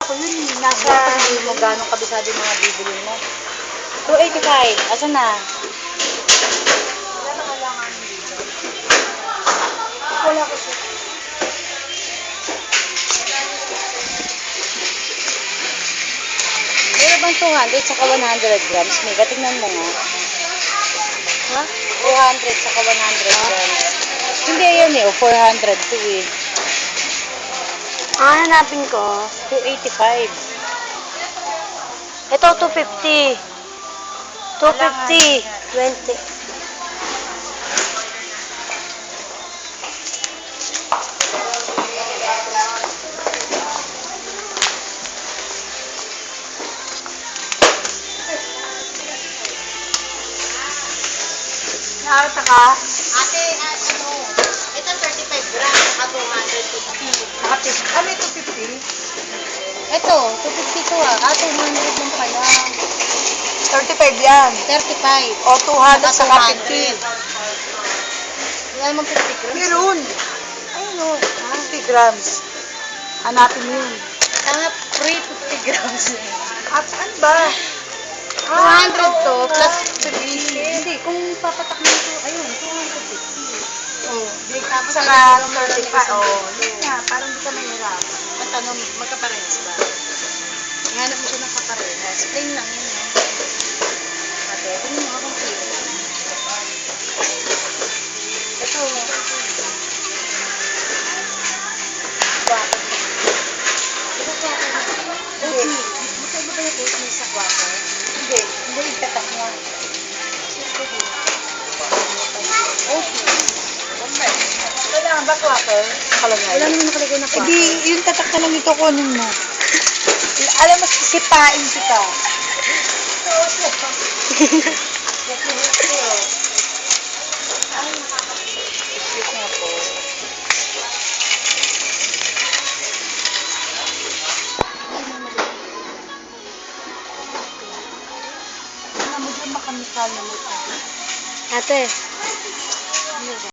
ko yun. Nasa... Hindi mo gano'ng kabisado yung mga bibili mo. 285. Asan na? Wala na kailangan dito. Wala ko siya. Meron bang 200 saka 100 grams? Mika, tingnan mo nga. Ha? 200 saka 100 grams. Hindi, yan eh. 400 to eh. Hanapin ko. 285. Ito, 250. 250. 20. Nakakita ka? Ate, ano? Ito 35 grams saka 250. Nakatis. Ah, may 250? Ito, 250 to ah. 200 lang pala. 35 yan. 35. O, 200 sa 200. 50. Wala naman 50 grams. Meron. Ayun o. 50 grams. Hanapin mo yun. Tanga, free 50 grams. At ano ba? 200 to plus 50. Hindi, kung papatak mo ito, ayun, 250. Oh, Tapos saka ano, 35. Oh, yun nga. Parang di ka mahirap. Ang tanong, magkaparehas ba? Ihanap mo siya ng kaparehas. Plain lang yun, no? Ate, tingin mo akong plain lang. Ito. Guwapo. Ito guwapo. Hindi. Magkaiba ba yung oatmeal sa guwapo? Hindi. Hindi, itatak mo. Oatmeal. Kailangan ba water? Nakalagay. Wala naman nakalagay na Eh guwapo. di, yung tatak na lang ito kunin mo. Alam mo, sipain kita. Excuse nga po. Ano mo dyan makamikal na mo. Ate. Ano ba?